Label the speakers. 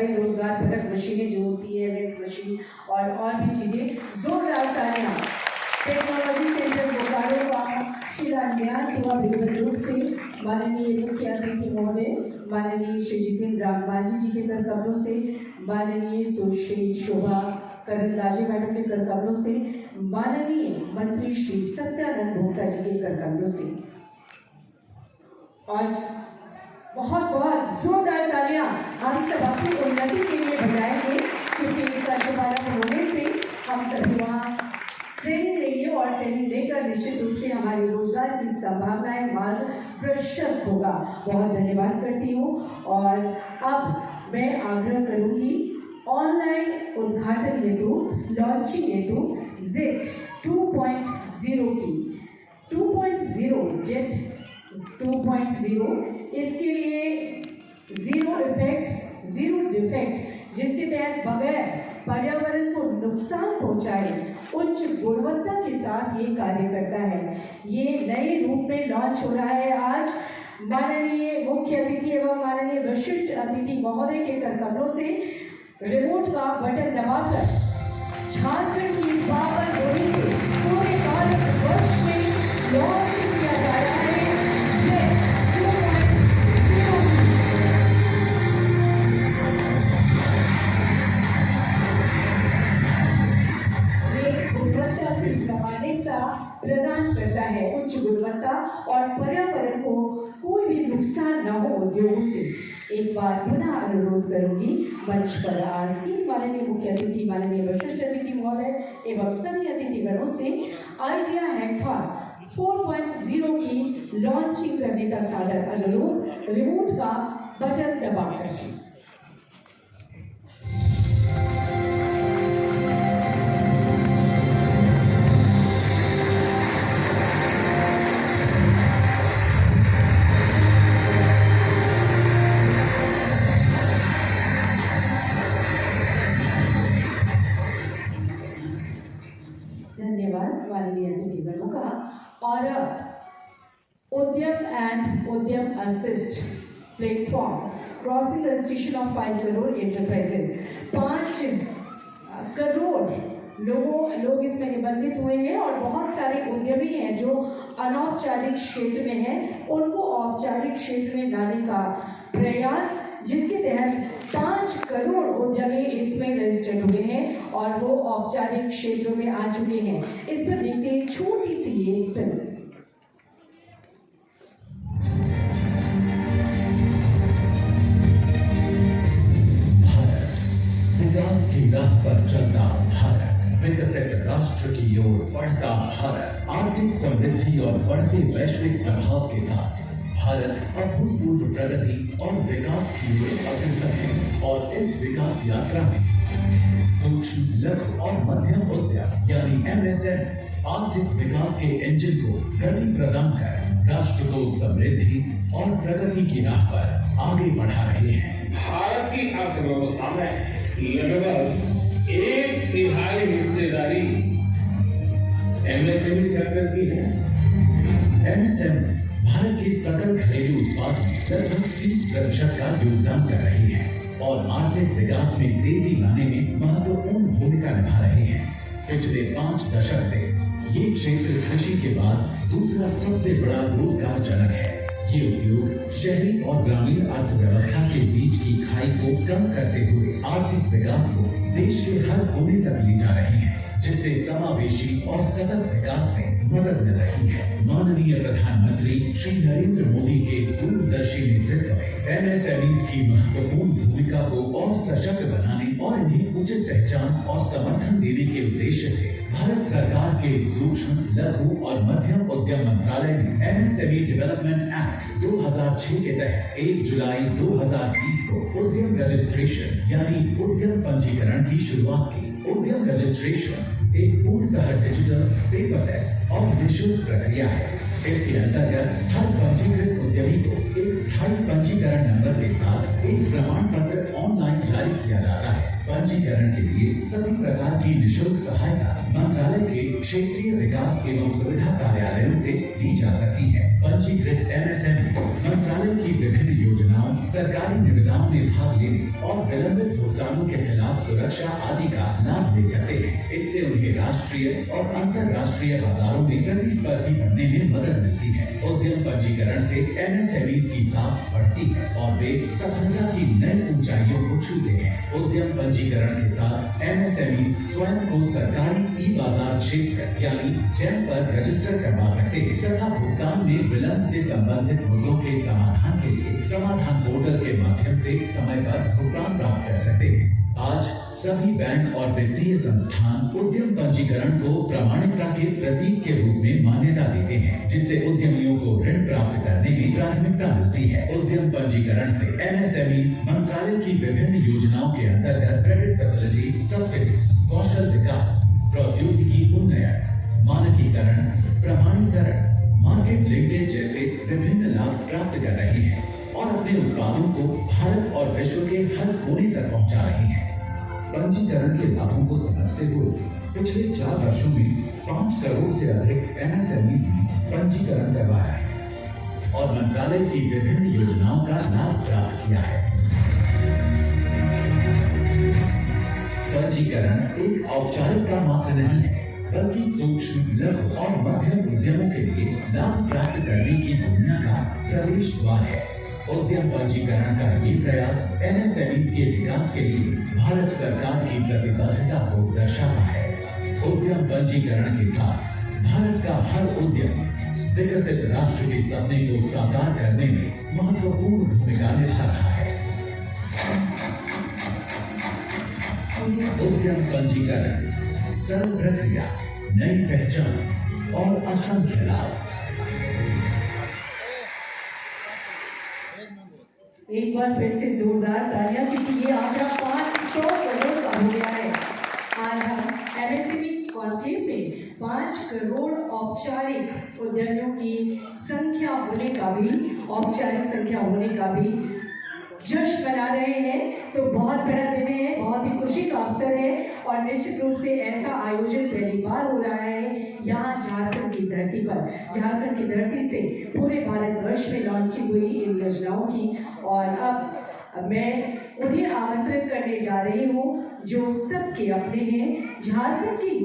Speaker 1: सारे रोजगार परक मशीनें जो होती है, वेट मशीन और भी चीजें, जोरदार तालियां। टेक्नोलॉजी सेंटर बोकारो का शिलान्यास हुआ विधिवत रूप से माननीय मुख्य अतिथि महोदय माननीय श्री जितेंद्र रामबाजी जी के कर कमलों से, माननीय सुश्री शोभा करंदाजे मैडम के कर कमलों से, माननीय मंत्री श्री सत्यानंद भोक्ता जी के कर कमलों से। और बहुत बहुत जोरदार तालियां हम सब अपनी उन्नति के लिए बजाएंगे, क्योंकि इसका शुभारंभ होने से हम सभी वहाँ ट्रेनिंग लेंगे और ट्रेनिंग लेकर निश्चित रूप से हमारे रोजगार की संभावनाएं मार्ग प्रशस्त होगा। बहुत धन्यवाद करती हूँ। और अब मैं आग्रह करूंगी ऑनलाइन उद्घाटन हेतु, लॉन्चिंग हेतु जेट 2.0 की 2.0 जेट 2.0, इसके लिए जीरो इफेक्ट जीरो डिफेक्ट, जिसके तहत बगैर पर्यावरण को नुकसान पहुंचाए उच्च गुणवत्ता के साथ ये कार्य करता है। ये नए रूप में लॉन्च हो रहा है आज। माननीय मुख्य अतिथि एवं माननीय विशिष्ट अतिथि महोदय के कर कमलों से रिमोट का बटन दबाकर झारखंड की पावन भूमि से पूरे भारतवर्ष में लॉन्च किया जा रहा है। प्रदान करता है, उच्च गुणवत्ता और पर्यावरण को कोई भी नुकसान न हो उद्योगों से। एक बार पुनः अनुरोध करूंगी मंच पर आसीन माननीय मुख्य अतिथि माननीय विशिष्ट अतिथि महोदय एवं सभी अतिथिगणों से आइडिया हैकाथॉन 4.0 की लॉन्चिंग करने का सादर अनुरोध रिमोट का बटन दबाकर। माननीय अतिथिगणों का। और उद्यम एंड उद्यम assist platform crossing registration of 5 crore enterprises, 5 crore लोग इसमें निबंधित हुए हैं और बहुत सारे उद्यमी हैं जो अनौपचारिक क्षेत्र में हैं, उनको औपचारिक क्षेत्र में लाने का प्रयास, जिसके तहत 5 करोड़ उद्यमी इसमें रजिस्टर्ड हुए हैं और वो औपचारिक क्षेत्रों में आ चुके हैं। इस पर देखते हैं छोटी सी ये फिल्म।
Speaker 2: भारत विकास की राह पर चलता भारत, विकसित राष्ट्र की ओर बढ़ता भारत, आर्थिक समृद्धि और बढ़ते वैश्विक प्रभाव के साथ भारत अभूतपूर्व प्रगति और विकास की ओर अग्रसर है। और इस विकास यात्रा में सूक्ष्म, लघु और मध्यम उद्यम यानी MSMEs आर्थिक विकास के इंजन को गति प्रदान कर राष्ट्र को समृद्धि और प्रगति की राह पर आगे बढ़ा रहे हैं।
Speaker 3: भारत की अर्थव्यवस्था में लगभग 1/3 हिस्सेदारी MSME सेक्टर की है।
Speaker 2: MSMEs भारत के सकल घरेलू उत्पाद में लगभग 30% का योगदान कर रही है और आर्थिक विकास में तेजी लाने में महत्वपूर्ण भूमिका निभा रहे हैं। पिछले 5 दशक से ये क्षेत्र कृषि के बाद दूसरा सबसे बड़ा रोजगार जनक है। ये उद्योग शहरी और ग्रामीण अर्थव्यवस्था के बीच की खाई को कम करते हुए आर्थिक विकास को देश के हर कोने तक ले जा रहे हैं, जिससे समावेशी और सतत विकास में मदद मिल रही है। माननीय प्रधानमंत्री श्री नरेंद्र मोदी के दूरदर्शी नेतृत्व में MSMEs की महत्वपूर्ण भूमिका को और सशक्त बनाने और इन्हें उचित पहचान और समर्थन देने के उद्देश्य से भारत सरकार के सूक्ष्म, लघु और मध्यम उद्यम मंत्रालय ने MSME डेवलपमेंट एक्ट 2006 के तहत 1 जुलाई 2020 को उद्यम रजिस्ट्रेशन यानी उद्यम पंजीकरण की शुरुआत की। उद्यम रजिस्ट्रेशन एक पूर्णतः डिजिटल, पेपरलेस और निःशुल्क प्रक्रिया है। इसके अंतर्गत हर पंजीकृत उद्यमी को एक स्थायी पंजीकरण नंबर के साथ एक प्रमाण पत्र ऑनलाइन जारी किया जाता है। पंजीकरण के लिए सभी प्रकार की निशुल्क सहायता मंत्रालय के क्षेत्रीय विकास एवं सुविधा कार्यालयों से दी जा सकती है। पंजीकृत MSME मंत्रालय की विभिन्न योजनाओं, सरकारी निविदाओं में भाग लेने और विलंबित भुगतानों के खिलाफ सुरक्षा आदि का लाभ ले सकते हैं। इससे उन्हें राष्ट्रीय और अंतर्राष्ट्रीय बाजारों में प्रतिस्पर्धी बनने में मदद मिलती है। उद्यम पंजीकरण से MSMEs की साख बढ़ती है और वे सफलता की नई ऊंचाइयों को छूते हैं। उद्यम पंजीकरण के साथ MSMEs स्वयं को सरकारी ई-बाजार क्षेत्र यानी जैम पर रजिस्टर करवा सकते हैं तथा भुगतान में विलंब से संबंधित मुद्दों के समाधान के लिए समाधान पोर्टल के माध्यम से समय पर भुगतान प्राप्त कर सकते हैं। आज सभी बैंक और वित्तीय संस्थान उद्यम पंजीकरण को प्रामाणिकता के प्रतीक के रूप में मान्यता देते हैं, जिससे उद्यमियों को ऋण प्राप्त करने में प्राथमिकता मिलती है। उद्यम पंजीकरण से MSMEs मंत्रालय की विभिन्न योजनाओं के अंतर्गत क्रेडिट फैसिलिटी, सब्सिडी, कौशल विकास, प्रौद्योगिकी उन्नयन, मानकीकरण, प्रमाणीकरण, मार्केट लिंकेज जैसे विभिन्न लाभ प्राप्त कर रही हैं और अपने उत्पादों को भारत और विश्व के हर कोने तक पहुंचा रही हैं। पंजीकरण के लाभों को समझते हुए पिछले 4 वर्षों में 5 करोड़ से अधिक MSMEs ने पंजीकरण करवाया है और मंत्रालय की विभिन्न योजनाओं का लाभ प्राप्त किया है। पंजीकरण एक औपचारिकता मात्र नहीं है, बल्कि सूक्ष्म, लघु और मध्यम उद्यमों के लिए लाभ प्राप्त करने की दुनिया का प्रवेश द्वार है। उद्यम पंजीकरण का ये प्रयास MSMEs के विकास के लिए भारत सरकार की प्रतिबद्धता को दर्शाता है। उद्यम पंजीकरण के साथ भारत का हर उद्यम विकसित राष्ट्र के सपने को साकार करने में महत्वपूर्ण भूमिका निभा रहा है। उद्यम पंजीकरण, सरल प्रक्रिया, नई पहचान और असंख्य लाभ।
Speaker 1: एक बार फिर से जोरदार तालियां, क्योंकि ये आंकड़ा 500 करोड़ का हो गया है। आज हम MSME कॉन्क्लेव में 5 करोड़ औपचारिक उद्यमियों की संख्या होने का भी, औपचारिक संख्या होने का भी जश्न मना रहे हैं। तो बहुत बड़ा दिन है, बहुत ही खुशी का अवसर है और निश्चित रूप से ऐसा आयोजन पहली बार हो रहा है यहाँ झारखंड की धरती पर। झारखंड की धरती से पूरे भारतवर्ष में लॉन्चिंग हुई इन योजनाओं की और अब मैं उन्हें आमंत्रित करने जा रही हूँ जो सबके अपने हैं, झारखंड की